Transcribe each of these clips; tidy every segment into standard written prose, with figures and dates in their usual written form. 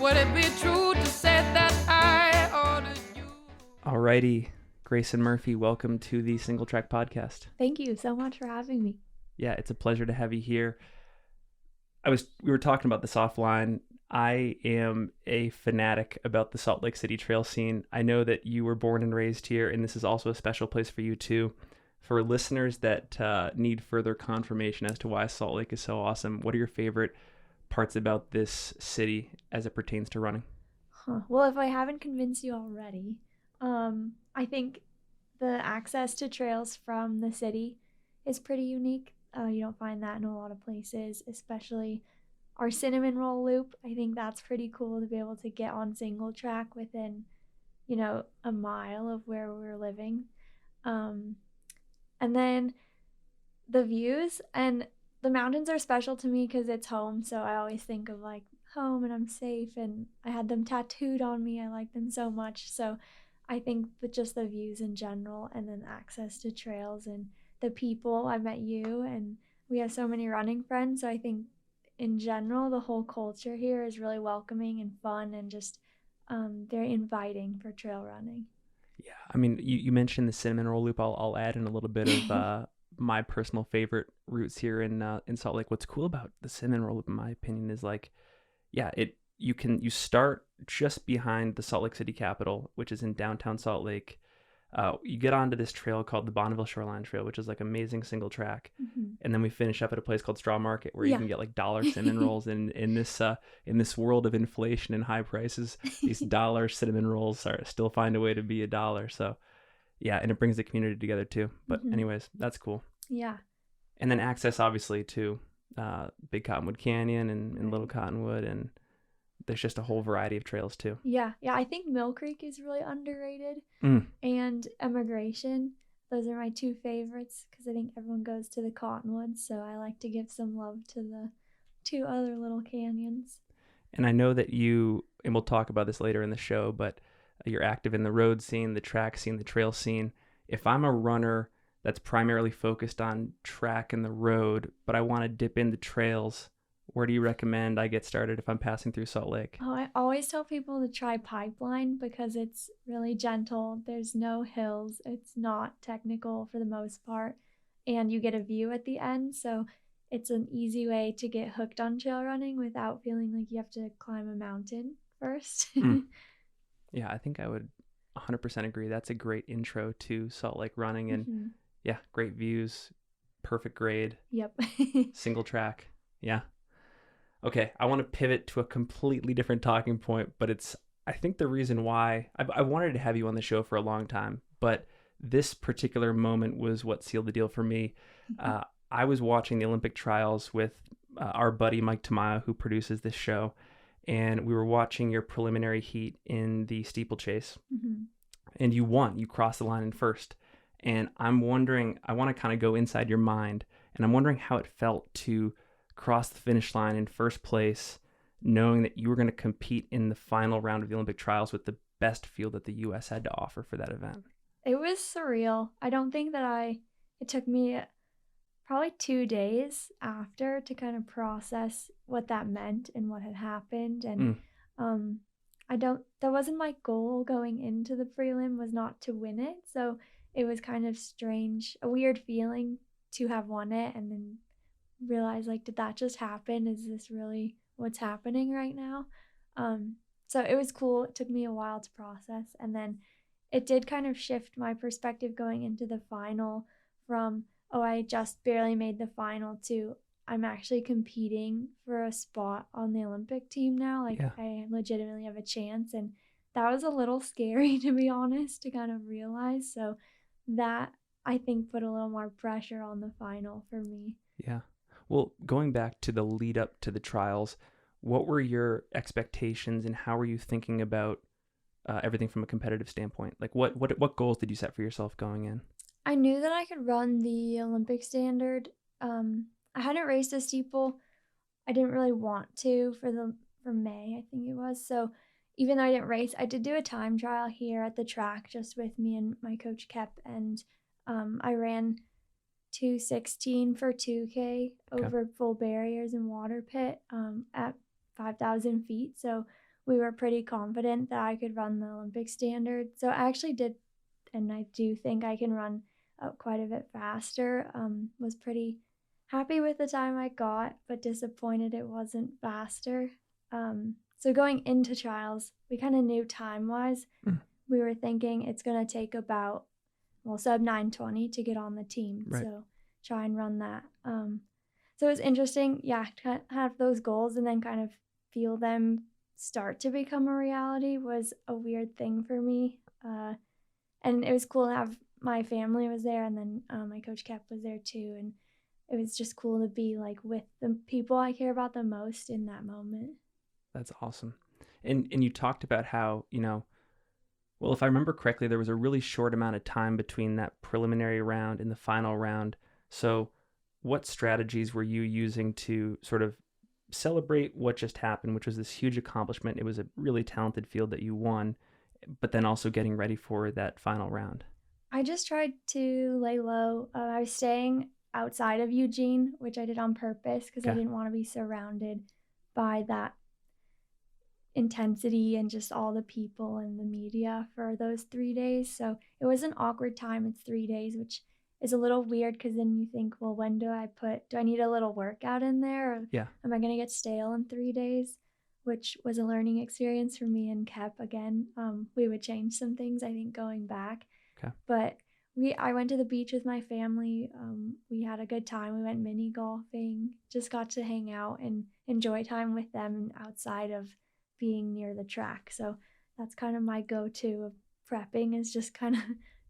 Would it be true to say that I ordered you? Alrighty, Grayson Murphy, welcome to the Singletrack Podcast. Thank you so much for having me. Yeah, it's a pleasure to have you here. We were talking about this offline. I am a fanatic about the Salt Lake City trail scene. I know that you were born and raised here, and this is also a special place for you too. For listeners that need further confirmation as to why Salt Lake is so awesome, what are your favorite parts about this city as it pertains to running? Well, if I haven't convinced you already, I think the access to trails from the city is pretty unique. You don't find that in a lot of places, especially our cinnamon roll loop. I think that's pretty cool to be able to get on Singletrack within, a mile of where we're living. And then the views and the mountains are special to me because it's home. So I always think of like home and I'm safe, and I had them tattooed on me. I like them so much. So I think that just the views in general, and then access to trails and the people. I met you, and we have so many running friends. So I think in general, the whole culture here is really welcoming and fun, and just very inviting for trail running. Yeah, I mean, you mentioned the cinnamon roll loop. I'll add in a little bit of my personal favorite routes here in Salt Lake. What's cool about the cinnamon roll loop, in my opinion, is like, yeah, you start just behind the Salt Lake City Capitol, which is in downtown Salt Lake. You get onto this trail called the Bonneville Shoreline Trail, which is like amazing single track. Mm-hmm. And then we finish up at a place called Straw Market, where you can get like dollar cinnamon rolls. And in this world of inflation and high prices, these dollar cinnamon rolls still find a way to be $1. So yeah, and it brings the community together too. But anyways, that's cool. Yeah. And then access obviously to Big Cottonwood Canyon and Little Cottonwood, and there's just a whole variety of trails too. Yeah. I think Mill Creek is really underrated. And Emigration. Those are my two favorites because I think everyone goes to the Cottonwoods. So I like to give some love to the two other little canyons. And I know that you, and we'll talk about this later in the show, but you're active in the road scene, the track scene, the trail scene. If I'm a runner that's primarily focused on track and the road, but I want to dip into trails, where do you recommend I get started if I'm passing through Salt Lake? Oh, I always tell people to try Pipeline because it's really gentle. There's no hills. It's not technical for the most part. And you get a view at the end. So it's an easy way to get hooked on trail running without feeling like you have to climb a mountain first. Yeah, I think I would 100% agree. That's a great intro to Salt Lake running. And yeah, great views, perfect grade. Yep. Single track. Yeah. Okay, I want to pivot to a completely different talking point, but I think the reason why I wanted to have you on the show for a long time, but this particular moment was what sealed the deal for me. I was watching the Olympic trials with our buddy Mike Tamayo, who produces this show, and we were watching your preliminary heat in the steeplechase, and you won. You crossed the line in first, and I'm wondering, I want to kind of go inside your mind, and I'm wondering how it felt to cross the finish line in first place, knowing that you were going to compete in the final round of the Olympic trials with the best field that the U.S. had to offer for that event. It was surreal. I don't think that it took me probably 2 days after to kind of process what that meant and what had happened. And that wasn't my goal going into the prelim, was not to win it. So it was kind of strange, a weird feeling to have won it and then realize, like, did that just happen? Is this really what's happening right now? So it was cool. It took me a while to process, and then it did kind of shift my perspective going into the final from, oh, I just barely made the final, to I'm actually competing for a spot on the Olympic team now. Like, I legitimately have a chance, and that was a little scary, to be honest, to kind of realize. So that, I think, put a little more pressure on the final for me. Yeah. Well, going back to the lead up to the trials, what were your expectations and how were you thinking about everything from a competitive standpoint? Like what goals did you set for yourself going in? I knew that I could run the Olympic standard. I hadn't raced a steeple. I didn't really want to for May, I think it was. So even though I didn't race, I did do a time trial here at the track just with me and my coach Kep, and I ran 2:16 for 2K over full barriers and water pit at 5,000 feet. So we were pretty confident that I could run the Olympic standard. So I actually did, and I do think I can run quite a bit faster. Was pretty happy with the time I got, but disappointed it wasn't faster. So going into trials, we kind of knew time-wise, we were thinking it's going to take about, sub 9:20 to get on the team. Right. So try and run that. So it was interesting, to have those goals and then kind of feel them start to become a reality was a weird thing for me. And it was cool to have my family was there, and then my coach Kep was there too. And it was just cool to be like with the people I care about the most in that moment. That's awesome. And you talked about how, well, if I remember correctly, there was a really short amount of time between that preliminary round and the final round. So what strategies were you using to sort of celebrate what just happened, which was this huge accomplishment? It was a really talented field that you won, but then also getting ready for that final round. I just tried to lay low. I was staying outside of Eugene, which I did on purpose because I didn't want to be surrounded by that intensity and just all the people and the media for those 3 days. So it was an awkward time. It's 3 days, which is a little weird because then you think, well, when do I need a little workout in there? Or am I going to get stale in 3 days? Which was a learning experience for me and Kep again. We would change some things, I think, going back. Okay. But I went to the beach with my family. We had a good time. We went mini golfing, just got to hang out and enjoy time with them outside of being near the track. So that's kind of my go-to of prepping, is just kind of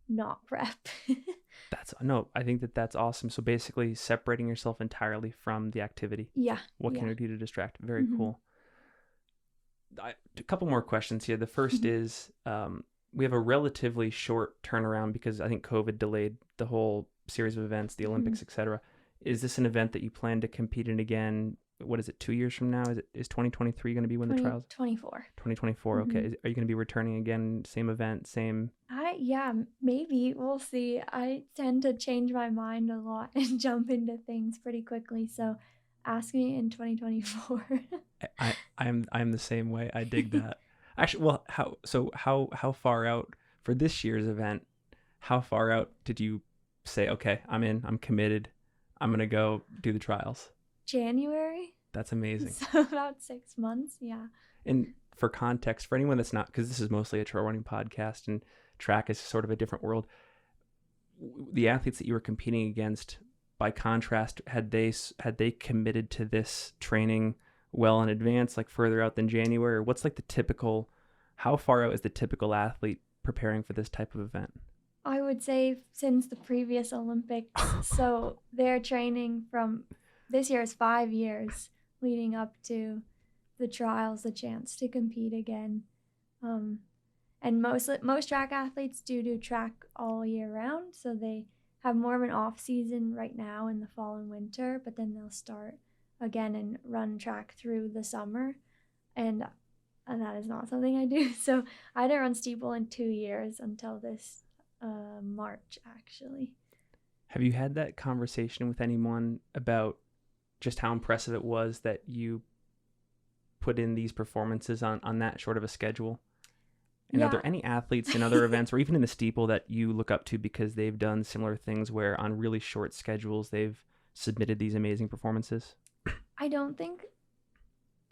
not prep. I think that's awesome. So basically separating yourself entirely from the activity. Yeah. What can you do to distract? Very cool. A couple more questions here. The first is, we have a relatively short turnaround because I think COVID delayed the whole series of events, the Olympics, etc. Is this an event that you plan to compete in again? What is it, 2 years from now? Is 2023 going to be when the trials? 2024. Okay. Are you going to be returning again? Same event, same? Yeah, maybe. We'll see. I tend to change my mind a lot and jump into things pretty quickly. So ask me in 2024. I'm the same way. I dig that. Actually, well, how far out for this year's event? How far out did you say, okay, I'm in, I'm committed, I'm going to go do the trials? January. That's amazing. So about 6 months, yeah. And for context, for anyone that's not, because this is mostly a trail running podcast and track is sort of a different world, the athletes that you were competing against, by contrast, had they committed to this training well in advance, like further out than January? Or what's like the typical, how far out is the typical athlete preparing for this type of event? I would say since the previous Olympics. So they're training from, this year is 5 years leading up to the trials, the chance to compete again. And most track athletes do track all year round. So they have more of an off season right now in the fall and winter, but then they'll start again and run track through the summer. And that is not something I do. So I didn't run steeple in 2 years until this March, actually. Have you had that conversation with anyone about just how impressive it was that you put in these performances on that short of a schedule? And are there any athletes in other events or even in the steeple that you look up to because they've done similar things where on really short schedules they've submitted these amazing performances? I don't think,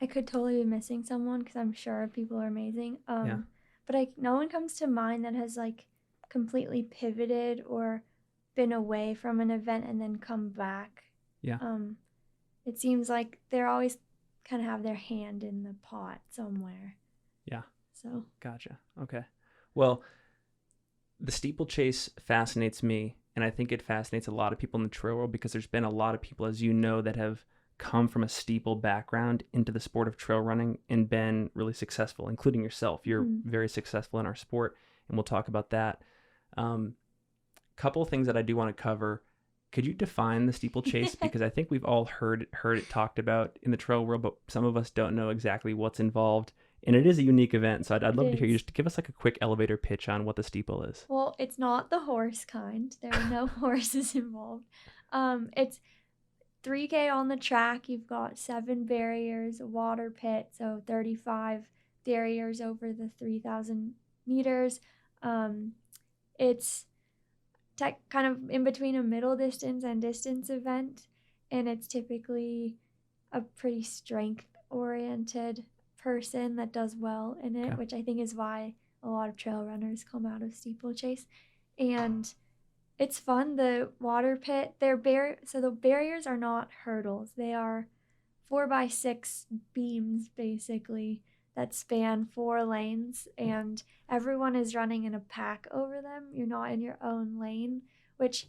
I could totally be missing someone because I'm sure people are amazing. But no one comes to mind that has like completely pivoted or been away from an event and then come back. Yeah. It seems like they're always kind of have their hand in the pot somewhere. Yeah. So. Gotcha. Okay. Well, the steeplechase fascinates me, and I think it fascinates a lot of people in the trail world because there's been a lot of people, as you know, that have come from a steeple background into the sport of trail running and been really successful, including yourself. You're very successful in our sport, and we'll talk about that. Couple of things that I do want to cover. Could you define the steeplechase? Because I think we've all heard it talked about in the trail world, but some of us don't know exactly what's involved. And it is a unique event, so I'd love to hear you just give us like a quick elevator pitch on what the steeple is. Well, it's not the horse kind. There are no horses involved. It's 3K on the track. You've got 7 barriers, a water pit, so 35 barriers over the 3,000 meters. It's kind of in between a middle distance and distance event, and it's typically a pretty strength-oriented person that does well in it, which I think is why a lot of trail runners come out of steeplechase. And it's fun. The water pit, so the barriers are not hurdles. They are 4x6 beams, basically, that span 4 lanes, and everyone is running in a pack over them. You're not in your own lane, which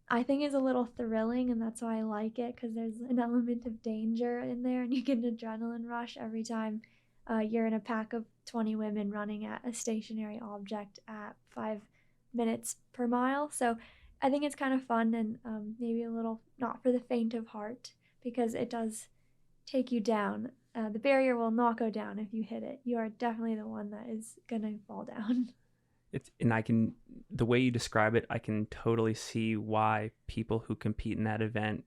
I think is a little thrilling, and that's why I like it, because there's an element of danger in there, and you get an adrenaline rush every time you're in a pack of 20 women running at a stationary object at 5 minutes per mile. So I think it's kind of fun, and maybe a little not for the faint of heart, because it does take you down. The barrier will not go down if you hit it. You are definitely the one that is gonna fall down. The way you describe it, I can totally see why people who compete in that event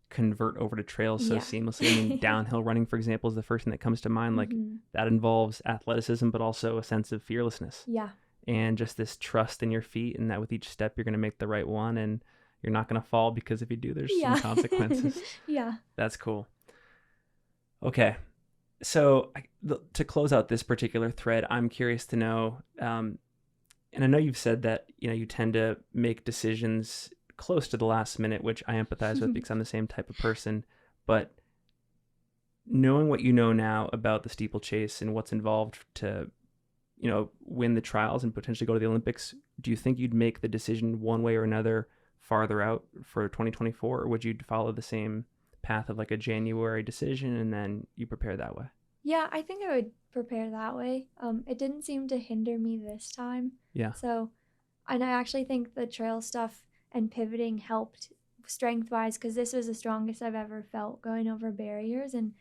convert over to trails so seamlessly. I mean, downhill running, for example, is the first thing that comes to mind. Like that involves athleticism, but also a sense of fearlessness. Yeah. And just this trust in your feet, and that with each step you're going to make the right one, and you're not going to fall, because if you do, there's some consequences. Yeah. That's cool. Okay. So to close out this particular thread, I'm curious to know, and I know you've said that, you tend to make decisions close to the last minute, which I empathize with because I'm the same type of person. But knowing what you know now about the steeplechase and what's involved to, win the trials and potentially go to the Olympics, do you think you'd make the decision one way or another farther out for 2024, or would you follow the same path of like a January decision and then you prepare that way? Yeah, I think I would prepare that way. It didn't seem to hinder me this time. Yeah. So, and I actually think the trail stuff and pivoting helped strength-wise, because this was the strongest I've ever felt going over barriers, and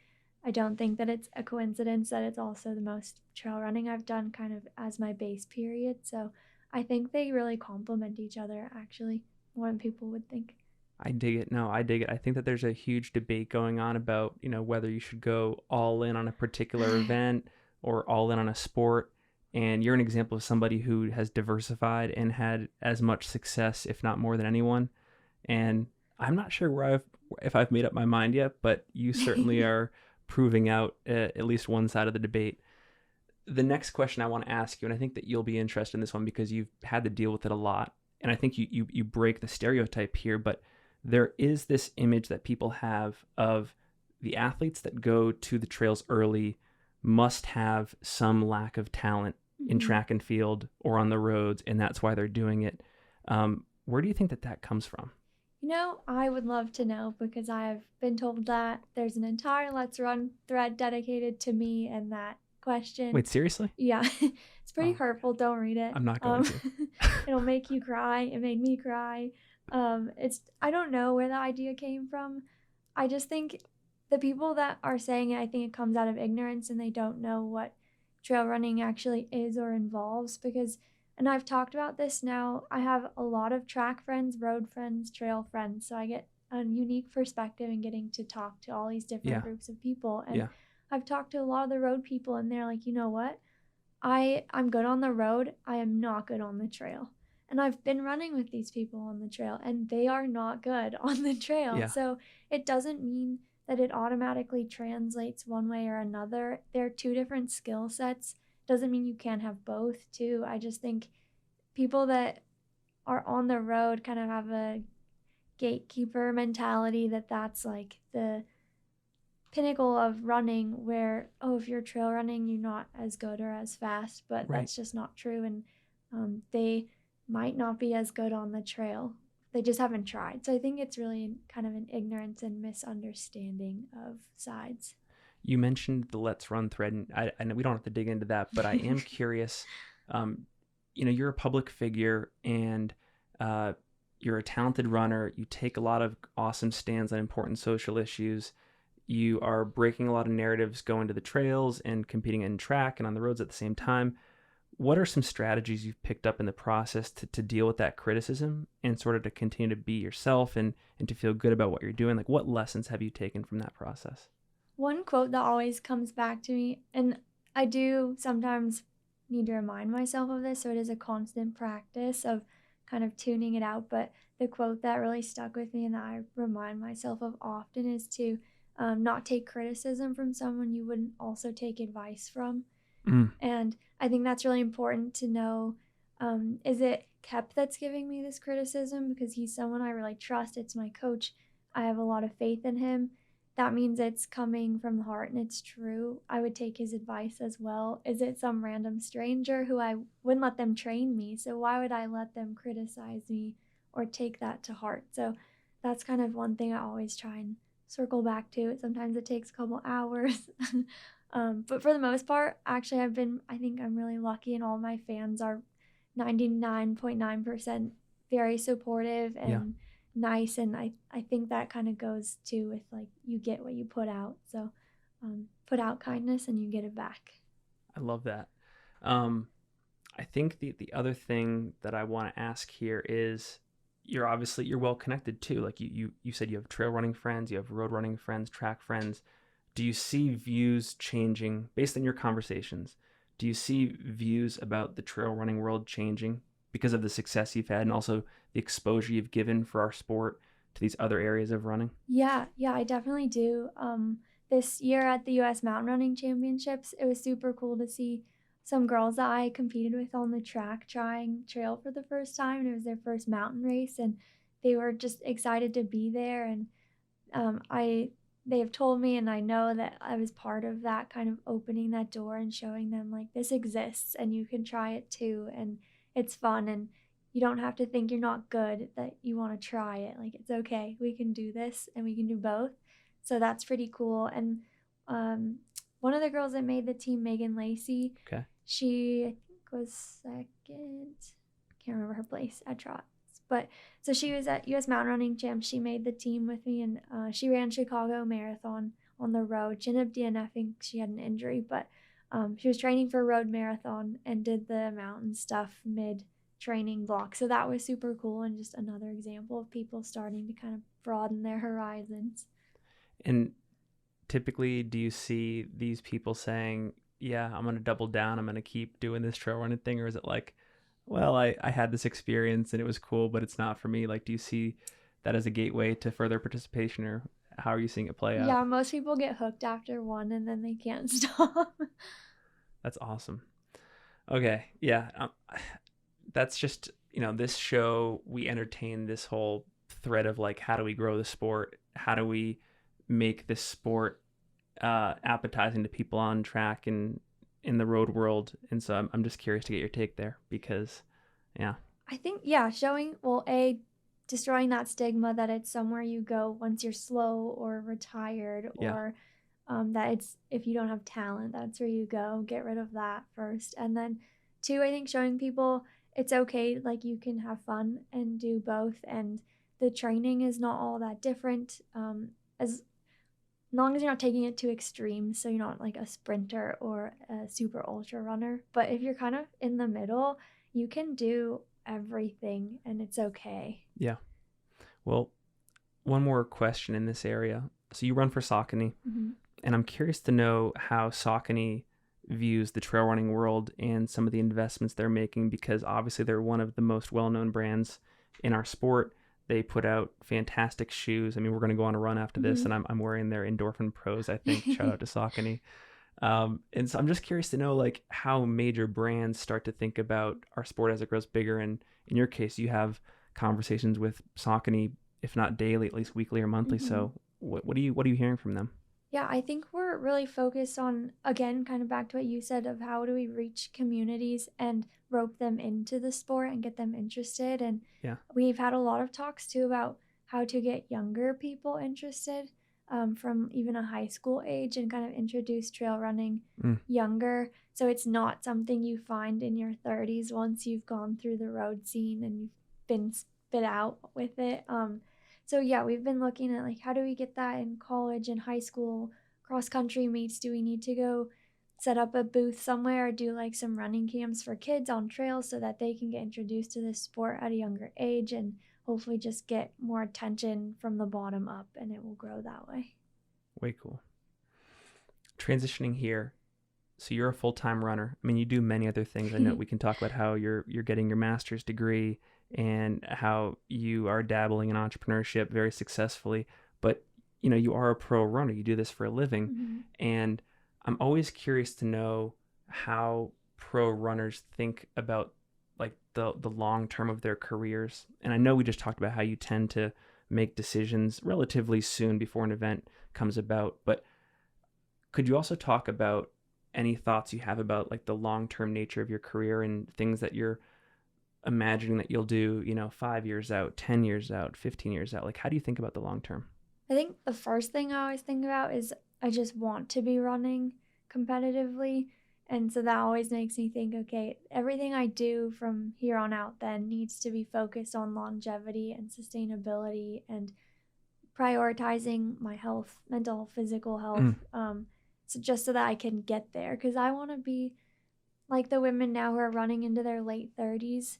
I don't think that it's a coincidence that it's also the most trail running I've done kind of as my base period. So I think they really complement each other, actually, more than people would think. I dig it. No, I dig it. I think that there's a huge debate going on about, whether you should go all in on a particular event or all in on a sport. And you're an example of somebody who has diversified and had as much success, if not more than anyone. And I'm not sure if I've made up my mind yet, but you certainly are proving out at least one side of the debate. The next question I want to ask you, and I think that you'll be interested in this one because you've had to deal with it a lot, and I think you break the stereotype here, but there is this image that people have of the athletes that go to the trails early must have some lack of talent in track and field or on the roads, and that's why they're doing it. Where do you think that comes from? I would love to know, because I've been told that there's an entire Let's Run thread dedicated to me and that question. Wait, seriously? Yeah. It's pretty hurtful. Don't read it. I'm not going to. It'll make you cry. It made me cry. I don't know where the idea came from. I just think the people that are saying it, I think it comes out of ignorance, and they don't know what trail running actually is or involves, and I've talked about this now, I have a lot of track friends, road friends, trail friends, so I get a unique perspective in getting to talk to all these different groups of people. And I've talked to a lot of the road people, and they're like, you know what? I'm good on the road. I am not good on the trail. And I've been running with these people on the trail, and they are not good on the trail. Yeah. So it doesn't mean that it automatically translates one way or another. They're two different skill sets. Doesn't mean you can't have both too. I just think people that are on the road kind of have a gatekeeper mentality that's like the pinnacle of running, where, if you're trail running, you're not as good or as fast, but that's just not true. And they might not be as good on the trail. They just haven't tried. So I think it's really kind of an ignorance and misunderstanding of sides. You mentioned the Let's Run thread, and I know we don't have to dig into that, but I am curious. You're a public figure, and you're a talented runner. You take a lot of awesome stands on important social issues. You are breaking a lot of narratives going to the trails and competing in track and on the roads at the same time. What are some strategies you've picked up in the process to deal with that criticism and sort of to continue to be yourself and to feel good about what you're doing? Like, what lessons have you taken from that process? One quote that always comes back to me, and I do sometimes need to remind myself of this, so it is a constant practice of kind of tuning it out. But the quote that really stuck with me and that I remind myself of often is to not take criticism from someone you wouldn't also take advice from. And I think that's really important to know. Is it Kep that's giving me this criticism? Because he's someone I really trust. It's my coach. I have a lot of faith in him. That means it's coming from the heart and it's true. I would take his advice as well. Is it some random stranger who I wouldn't let them train me? So why would I let them criticize me or take that to heart? So that's kind of one thing I always try and circle back to. Sometimes it takes a couple hours. But for the most part, actually, I think I'm really lucky, and all my fans are 99.9% very supportive and nice. And I think that kind of goes too with like, you get what you put out. So put out kindness and you get it back. I love that. I think the other thing that I want to ask here is you're well connected too. Like you said, you have trail running friends, you have road running friends, track friends. Do you see views changing based on your conversations? Do you see views about the trail running world changing because of the success you've had and also the exposure you've given for our sport to these other areas of running? Yeah, I definitely do. This year at the U.S. Mountain Running Championships, it was super cool to see some girls that I competed with on the track trying trail for the first time, and it was their first mountain race, and they were just excited to be there. And they have told me, and I know that I was part of that, kind of opening that door and showing them like, this exists and you can try it too, and it's fun, and you don't have to think you're not good, that you want to try it. Like, it's okay, we can do this and we can do both. So that's pretty cool. And one of the girls that made the team, Megan Lacey, she I think was second, can't remember her place at Trot. But so she was at U.S. Mountain Running Champs. She made the team with me, and she ran Chicago Marathon on the road. She ended up DNFing. She had an injury, but she was training for a road marathon and did the mountain stuff mid-training block. So that was super cool, and just another example of people starting to kind of broaden their horizons. And typically, do you see these people saying, yeah, I'm going to double down, I'm going to keep doing this trail running thing? Or is it like, well, I had this experience and it was cool, but it's not for me? Like, do you see that as a gateway to further participation, or how are you seeing it play out? Yeah, most people get hooked after one and then they can't stop. That's awesome. Okay. Yeah. That's just, this show, we entertain this whole thread of like, how do we grow the sport? How do we make this sport appetizing to people on track and in the road world? And so I'm just curious to get your take there, because I think showing, well, destroying that stigma that it's somewhere you go once you're slow or retired, or that it's, if you don't have talent, that's where you go. Get rid of that first. And then 2, I think showing people it's okay, like you can have fun and do both, and the training is not all that different, as long as you're not taking it to extremes, so you're not like a sprinter or a super ultra runner. But if you're kind of in the middle, you can do everything and it's okay. Yeah. Well, one more question in this area. So you run for Saucony, and I'm curious to know how Saucony views the trail running world and some of the investments they're making, because obviously they're one of the most well-known brands in our sport. They put out fantastic shoes. I mean, we're going to go on a run after this, and I'm wearing their Endorphin Pros, I think. Shout out to Saucony. And so I'm just curious to know, like, how major brands start to think about our sport as it grows bigger. And in your case, you have conversations with Saucony, if not daily, at least weekly or monthly. So what are you hearing from them? Yeah, I think we're really focused on, again, kind of back to what you said of how do we reach communities and rope them into the sport and get them interested. And we've had a lot of talks too about how to get younger people interested, from even a high school age, and kind of introduce trail running younger. So it's not something you find in your 30s once you've gone through the road scene and you've been spit out with it. So yeah, we've been looking at like, how do we get that in college and high school cross country meets? Do we need to go set up a booth somewhere or do like some running camps for kids on trails so that they can get introduced to this sport at a younger age, and hopefully just get more attention from the bottom up, and it will grow that way. Way cool. Transitioning here. So you're a full-time runner. I mean, you do many other things. I know we can talk about how you're getting your master's degree and how you are dabbling in entrepreneurship very successfully. But, you are a pro runner. You do this for a living. Mm-hmm. And I'm always curious to know how pro runners think about like the long term of their careers. And I know we just talked about how you tend to make decisions relatively soon before an event comes about. But could you also talk about any thoughts you have about like the long-term nature of your career and things that you're imagining that you'll do, 5 years out, 10 years out, 15 years out? Like, how do you think about the long term? I think the first thing I always think about is I just want to be running competitively. And so that always makes me think, okay, everything I do from here on out then needs to be focused on longevity and sustainability and prioritizing my health, mental, physical health. So just so that I can get there, because I want to be like the women now who are running into their late 30s.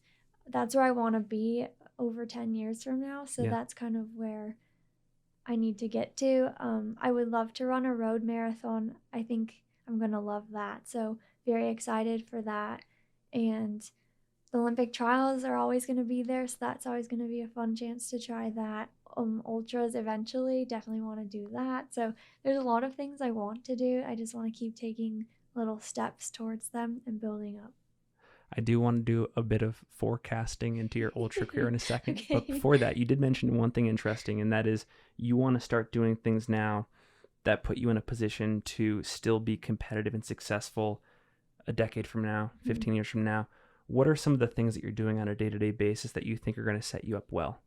That's where I want to be over 10 years from now. So that's kind of where I need to get to. I would love to run a road marathon. I think I'm going to love that. So very excited for that. And the Olympic trials are always going to be there. So that's always going to be a fun chance to try that. Ultras eventually, definitely want to do that. So there's a lot of things I want to do. I just want to keep taking little steps towards them and building up. I do want to do a bit of forecasting into your ultra career in a second. Okay. But before that, you did mention one thing interesting, and that is you want to start doing things now that put you in a position to still be competitive and successful a decade from now, 15 years from now. What are some of the things that you're doing on a day-to-day basis that you think are going to set you up well?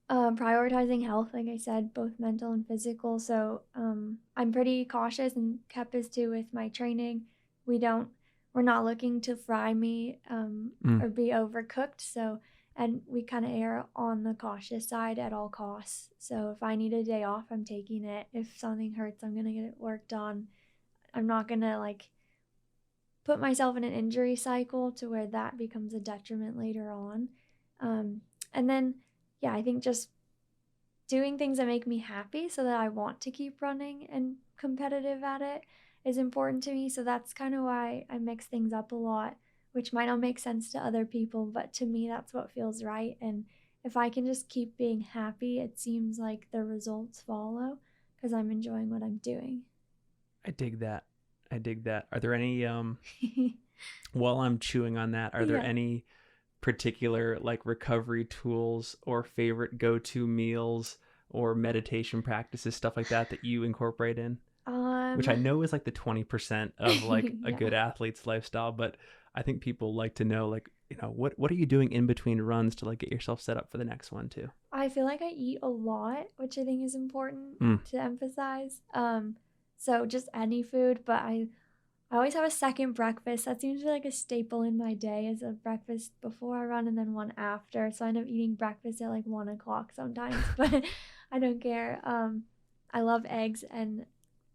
Prioritizing health, like I said, both mental and physical. So I'm pretty cautious, and Kep is too, with my training. We're not looking to fry me or be overcooked. So, and we kind of err on the cautious side at all costs. So if I need a day off, I'm taking it. If something hurts, I'm going to get it worked on. I'm not going to like put myself in an injury cycle to where that becomes a detriment later on. And then, I think just doing things that make me happy so that I want to keep running and competitive at it is important to me. So that's kind of why I mix things up a lot, which might not make sense to other people, but to me, that's what feels right. And if I can just keep being happy, it seems like the results follow because I'm enjoying what I'm doing. I dig that. Are there any, while I'm chewing on that, are there any particular like recovery tools or favorite go-to meals or meditation practices, stuff like that you incorporate in? Which I know is like the 20% of like a good athlete's lifestyle, but I think people like to know, like, what are you doing in between runs to like get yourself set up for the next one too? I feel like I eat a lot, which I think is important to emphasize. So just any food, but I always have a second breakfast. That seems to be like a staple in my day, is a breakfast before I run and then one after. So I end up eating breakfast at like 1 o'clock sometimes, but I don't care. I love eggs and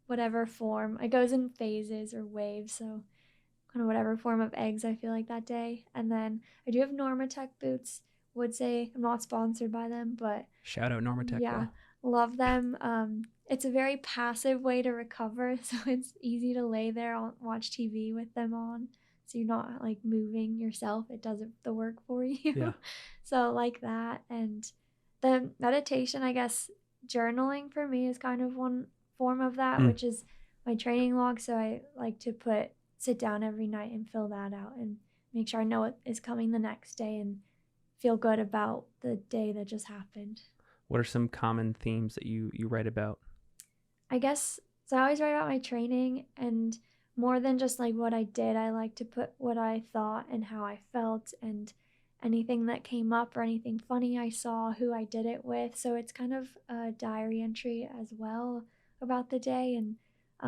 whatever form. It goes in phases or waves, so kind of whatever form of eggs I feel like that day. And then I do have Normatec boots. Would say I'm not sponsored by them, but shout out Normatec. Yeah, love them. It's a very passive way to recover, so it's easy to lay there and watch TV with them on, so you're not like moving yourself. It does the work for you. Yeah. So like that. And the meditation, I guess journaling for me is kind of one form of that, which is my training log. So I like to sit down every night and fill that out and make sure I know what is coming the next day and feel good about the day that just happened. What are some common themes that you write about? I guess, so I always write about my training, and more than just like what I did, I like to put what I thought and how I felt and anything that came up or anything funny I saw, who I did it with. So it's kind of a diary entry as well about the day, and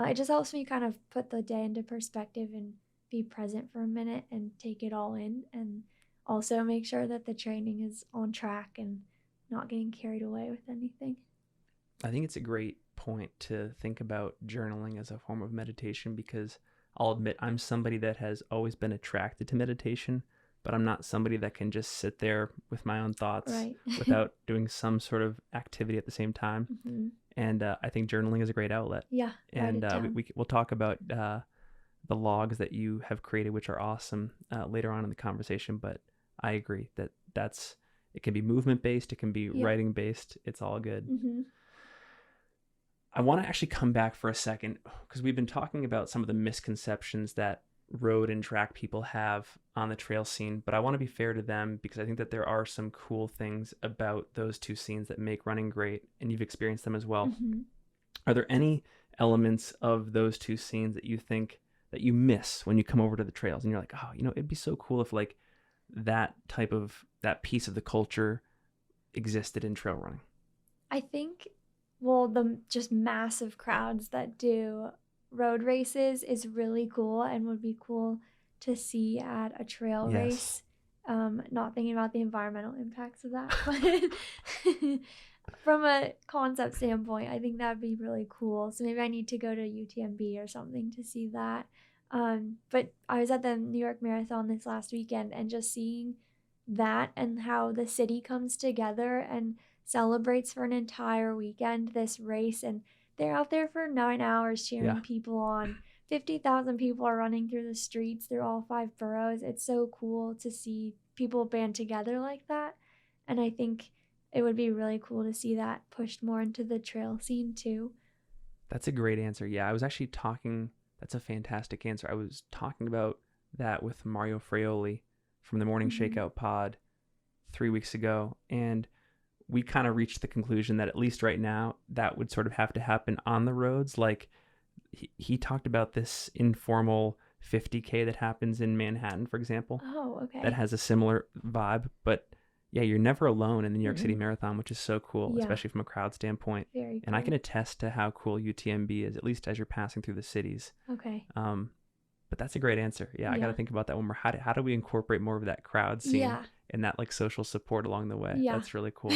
it just helps me kind of put the day into perspective and be present for a minute and take it all in, and also make sure that the training is on track and not getting carried away with anything. I think it's a great point to think about journaling as a form of meditation, because I'll admit I'm somebody that has always been attracted to meditation, but I'm not somebody that can just sit there with my own thoughts without doing some sort of activity at the same time. And I think journaling is a great outlet. Yeah. And we'll talk about the logs that you have created, which are awesome, later on in the conversation. But I agree that it can be movement based, it can be writing based. It's all good. Mm-hmm. I want to actually come back for a second because we've been talking about some of the misconceptions that road and track people have on the trail scene, but I want to be fair to them because I think that there are some cool things about those two scenes that make running great, and you've experienced them as well. Mm-hmm. Are there any elements of those two scenes that you think that you miss when you come over to the trails and you're like, oh, it'd be so cool if like that piece of the culture existed in trail running? I think, well, the just massive crowds that do road races is really cool and would be cool to see at a trail race. Not thinking about the environmental impacts of that, but from a concept standpoint, I think that'd be really cool. So maybe I need to go to UTMB or something to see that. But I was at the New York Marathon this last weekend, and just seeing that and how the city comes together and celebrates for an entire weekend this race, and they're out there for 9 hours cheering people on. 50,000 people are running through the streets through all 5 boroughs. It's so cool to see people band together like that, and I think it would be really cool to see that pushed more into the trail scene too. That's a great answer. Yeah, I was actually talking, that's a fantastic answer. I was talking about that with Mario Fraioli from the Morning Shakeout pod 3 weeks ago, and we kind of reached the conclusion that at least right now that would sort of have to happen on the roads. Like he talked about this informal 50K that happens in Manhattan, for example. Oh, okay. That has a similar vibe, but yeah, you're never alone in the New York City Marathon, which is so cool, especially from a crowd standpoint. Very cool. And I can attest to how cool UTMB is, at least as you're passing through the cities. Okay. But that's a great answer. Yeah, I got to think about that one more. How do we incorporate more of that crowd scene and that like social support along the way? Yeah. That's really cool.